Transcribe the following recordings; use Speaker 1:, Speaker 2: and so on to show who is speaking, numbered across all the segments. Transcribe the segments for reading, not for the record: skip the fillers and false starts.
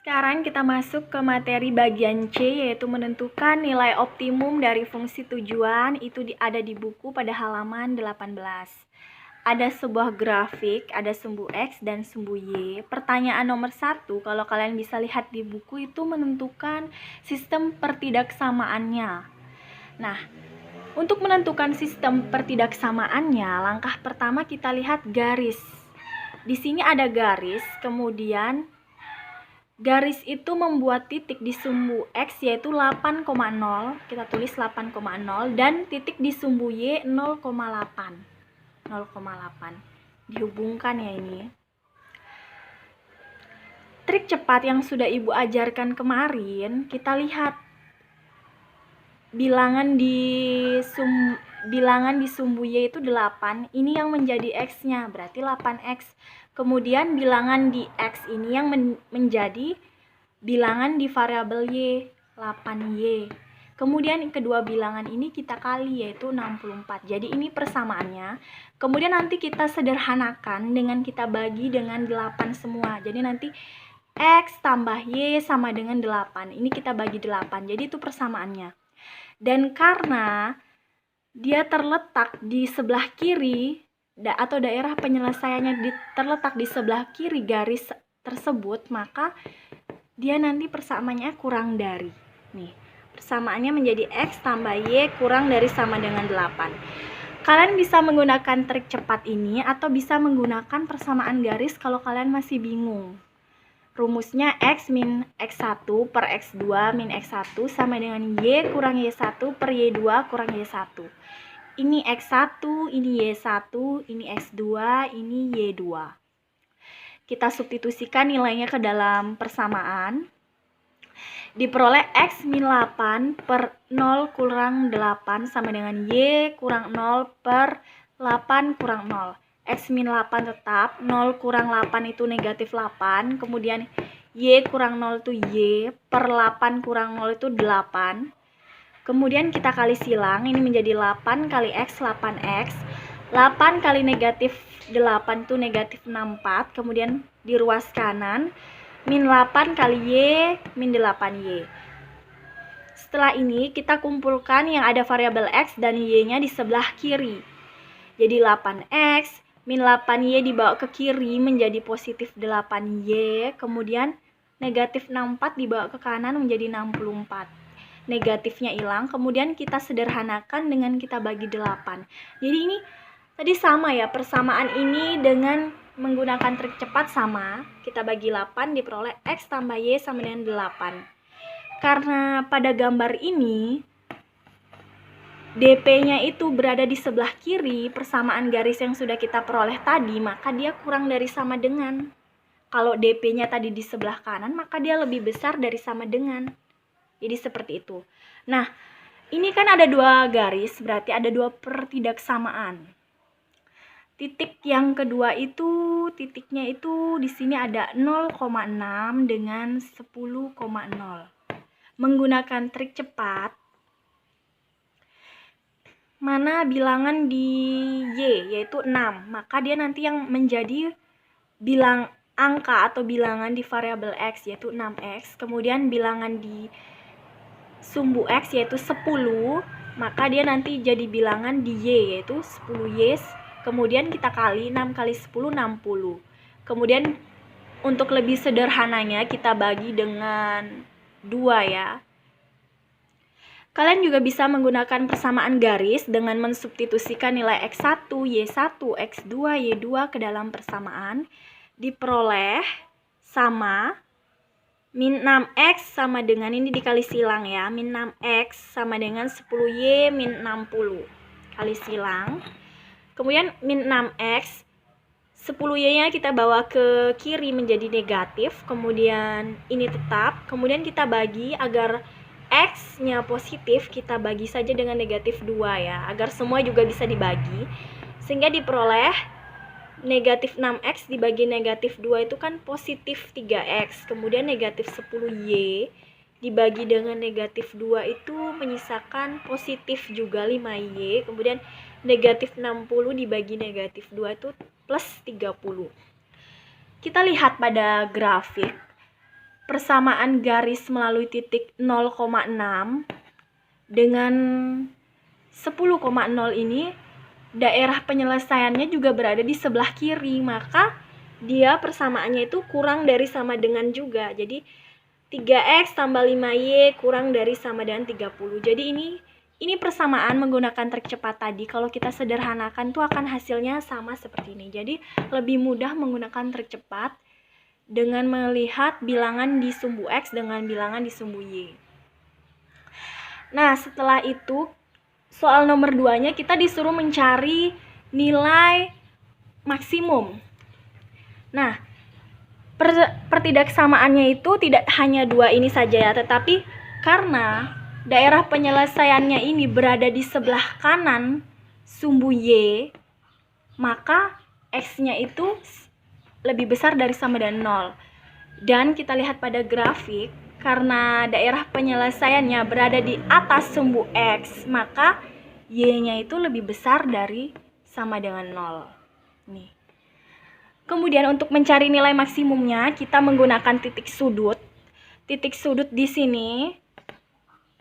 Speaker 1: Sekarang kita masuk ke materi bagian C, yaitu menentukan nilai optimum dari fungsi tujuan. Itu ada di buku pada halaman 18. Ada sebuah grafik, ada sumbu X dan sumbu Y. Pertanyaan nomor 1, kalau kalian bisa lihat di buku, itu menentukan sistem pertidaksamaannya. Nah, untuk menentukan sistem pertidaksamaannya, langkah pertama kita lihat garis. Di sini ada garis, kemudian garis itu membuat titik di sumbu X yaitu 8,0, kita tulis 8,0, dan titik di sumbu Y 0,8. Dihubungkan ya ini. Trik cepat yang sudah Ibu ajarkan kemarin, kita lihat bilangan di sumbu Y itu 8, ini yang menjadi X-nya, berarti 8X. Kemudian bilangan di X ini yang menjadi bilangan di variabel Y, 8Y. Kemudian kedua bilangan ini kita kali, yaitu 64. Jadi ini persamaannya. Kemudian nanti kita sederhanakan dengan kita bagi dengan 8 semua. Jadi nanti X tambah Y sama dengan 8. Ini kita bagi 8. Jadi itu persamaannya. Dan karena dia terletak di sebelah kiri, atau daerah penyelesaiannya terletak di sebelah kiri garis tersebut, maka dia nanti persamaannya kurang dari. Nih, persamaannya menjadi X tambah Y kurang dari sama dengan 8. Kalian bisa menggunakan trik cepat ini atau bisa menggunakan persamaan garis kalau kalian masih bingung. Rumusnya X min X1 per X2 min X1 sama dengan Y kurang Y1 per Y2 kurang Y1. Ini X1, ini Y1, ini X2, ini Y2. Kita substitusikan nilainya ke dalam persamaan. Diperoleh X min 8 per 0 kurang 8 sama dengan Y kurang 0 per 8 kurang 0. X min 8 tetap, 0 kurang 8 itu negatif 8, kemudian Y kurang 0 itu Y, per 8 kurang 0 itu 8. Kemudian kita kali silang, ini menjadi 8 kali X, 8X. 8 kali negatif 8 itu negatif 64, kemudian di ruas kanan, min 8 kali Y, min 8Y. Setelah ini kita kumpulkan yang ada variabel X dan Y-nya di sebelah kiri. Jadi 8X min 8Y dibawa ke kiri menjadi positif 8Y, kemudian negatif 64 dibawa ke kanan menjadi 64. Negatifnya hilang, kemudian kita sederhanakan dengan kita bagi 8. Jadi ini tadi sama ya, persamaan ini dengan menggunakan trik cepat sama. Kita bagi 8 diperoleh X tambah Y sama dengan 8. Karena pada gambar ini DP-nya itu berada di sebelah kiri, persamaan garis yang sudah kita peroleh tadi, maka dia kurang dari sama dengan. Kalau DP-nya tadi di sebelah kanan, maka dia lebih besar dari sama dengan. Jadi seperti itu. Nah, ini kan ada dua garis, berarti ada dua pertidaksamaan. Titik yang kedua itu, titiknya itu di sini ada 0,6 dengan 10,0. Menggunakan trik cepat, mana bilangan di Y, yaitu 6, maka dia nanti yang menjadi angka atau bilangan di variabel X, yaitu 6X. Kemudian bilangan di sumbu X, yaitu 10, maka dia nanti jadi bilangan di Y, yaitu 10Y. Kemudian kita kali 6 kali 10, 60. Kemudian untuk lebih sederhananya kita bagi dengan 2 ya. Kalian juga bisa menggunakan persamaan garis dengan mensubstitusikan nilai X1, Y1, X2, Y2 ke dalam persamaan. Diperoleh sama min 6X sama dengan, ini dikali silang ya, min 6X sama dengan 10Y min 60. Kali silang. Kemudian min 6X, 10Y-nya kita bawa ke kiri menjadi negatif, kemudian ini tetap. Kemudian kita bagi agar X-nya positif, kita bagi saja dengan negatif 2 ya, agar semua juga bisa dibagi. Sehingga diperoleh negatif 6X dibagi negatif 2 itu kan positif 3X. Kemudian negatif 10Y dibagi dengan negatif 2 itu menyisakan positif juga 5Y. Kemudian negatif 60 dibagi negatif 2 itu plus 30. Kita lihat pada grafik. persamaan garis melalui titik 0,6 dengan 10,0 ini daerah penyelesaiannya juga berada di sebelah kiri, maka dia persamaannya itu kurang dari sama dengan juga. Jadi 3x tambah 5y kurang dari sama dengan 30. Jadi ini persamaan menggunakan trik cepat tadi. Kalau kita sederhanakan tuh akan hasilnya sama seperti ini. Jadi lebih mudah menggunakan trik cepat dengan melihat bilangan di sumbu x dengan bilangan di sumbu y. Nah, setelah itu soal nomor 2-nya kita disuruh mencari nilai maksimum. Nah, pertidaksamaannya itu tidak hanya 2 ini saja ya, tetapi karena daerah penyelesaiannya ini berada di sebelah kanan sumbu y, maka x-nya itu lebih besar dari sama dengan 0. Dan kita lihat pada grafik, karena daerah penyelesaiannya berada di atas sumbu x, maka y-nya itu lebih besar dari sama dengan 0. Nih. Kemudian untuk mencari nilai maksimumnya, kita menggunakan titik sudut. Titik sudut di sini,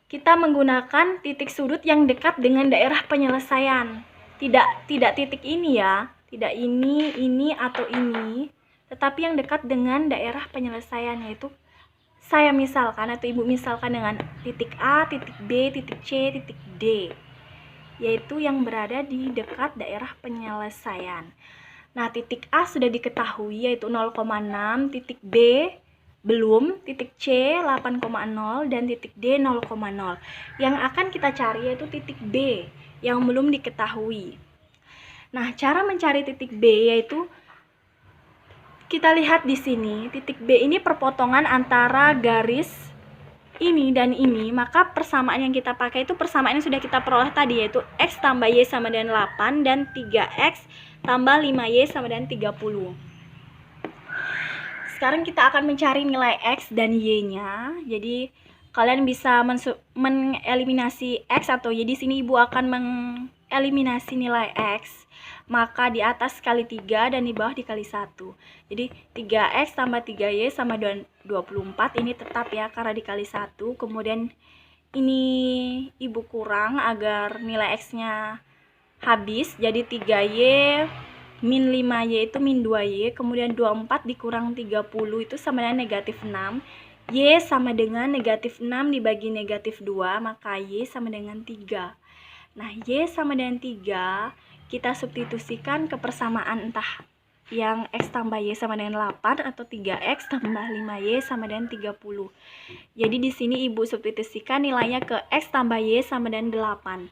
Speaker 1: kita menggunakan titik sudut yang dekat dengan daerah penyelesaian. Tidak titik ini ya, tidak ini atau ini, tetapi yang dekat dengan daerah penyelesaian, yaitu saya misalkan atau ibu misalkan dengan titik A, titik B, titik C, titik D, yaitu yang berada di dekat daerah penyelesaian. Nah, titik A sudah diketahui yaitu 0,6, titik B belum, titik C 8,0 dan titik D 0,0. Yang akan kita cari yaitu titik B yang belum diketahui. Nah, cara mencari titik B yaitu kita lihat di sini, titik B ini perpotongan antara garis ini dan ini, maka persamaan yang kita pakai itu persamaan yang sudah kita peroleh tadi, yaitu x tambah y sama dengan 8 dan 3x tambah 5y sama dengan 30. Sekarang kita akan mencari nilai x dan y-nya. Jadi kalian bisa mengeliminasi x atau y. Di sini ibu akan mengeliminasi nilai x, maka di atas kali 3 dan di bawah dikali 1. Jadi 3x tambah 3y sama dengan 24, ini tetap ya karena dikali 1. Kemudian ini ibu kurang agar nilai x-nya habis, jadi 3y min 5y itu min 2y, kemudian 24 dikurang 30 itu sama dengan negatif 6. Y sama dengan negatif 6 dibagi negatif 2, maka y sama dengan 3. Nah, y sama dengan 3 kita substitusikan ke persamaan entah yang x tambah y sama dengan 8 atau 3x tambah 5y sama dengan 30. Jadi di sini ibu substitusikan nilainya ke x tambah y sama dengan 8.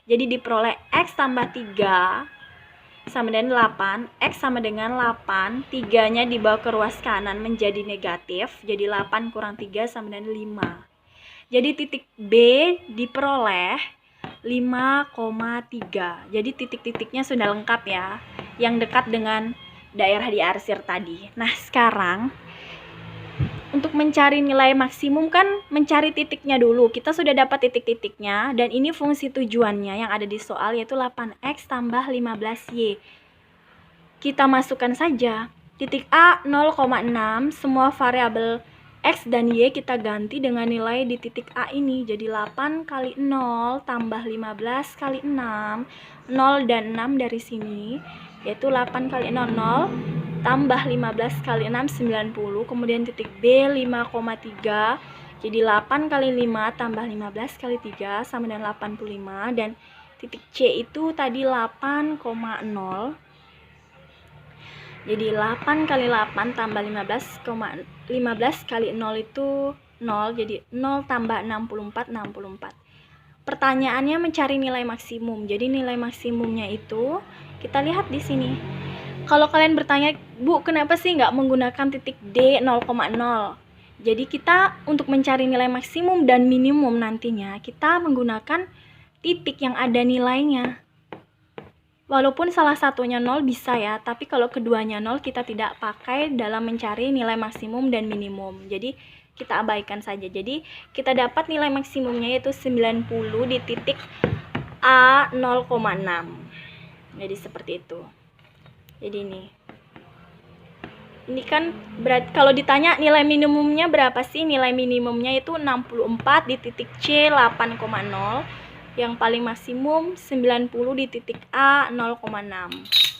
Speaker 1: Jadi diperoleh x tambah 3 sama dengan 8, x sama dengan 8, 3-nya dibawa ke ruas kanan menjadi negatif, jadi 8 kurang 3 sama dengan 5. Jadi titik B diperoleh 5,3. Jadi titik-titiknya sudah lengkap ya, yang dekat dengan daerah di arsir tadi. Nah, sekarang untuk mencari nilai maksimum kan mencari titiknya dulu. Kita sudah dapat titik-titiknya dan ini fungsi tujuannya yang ada di soal yaitu 8x tambah 15y. Kita masukkan saja. Titik A 0,6, semua variabel x dan y kita ganti dengan nilai di titik A ini. Jadi 8 kali 0 tambah 15 kali 6, 0 dan 6 dari sini, yaitu 8 kali 0, 0, tambah 15 kali 6, 90, kemudian titik B 5,3, jadi 8 kali 5 tambah 15 kali 3 sama dengan 85, dan titik C itu tadi 8,0, jadi 8 kali 8 tambah 15 kali 0 itu 0, jadi 0 tambah 64, 64. Pertanyaannya mencari nilai maksimum. Jadi nilai maksimumnya itu kita lihat di sini. Kalau kalian bertanya, Bu, kenapa sih nggak menggunakan titik D 0,0? Jadi kita untuk mencari nilai maksimum dan minimum nantinya, kita menggunakan titik yang ada nilainya. Walaupun salah satunya 0 bisa ya, tapi kalau keduanya 0 kita tidak pakai dalam mencari nilai maksimum dan minimum. Jadi kita abaikan saja. Jadi kita dapat nilai maksimumnya yaitu 90 di titik A 0,6. Jadi seperti itu. Jadi ini. Ini kan berat, kalau ditanya nilai minimumnya berapa sih? Nilai minimumnya itu 64 di titik C 8,0. Yang paling maksimum 90 di titik A 0,6.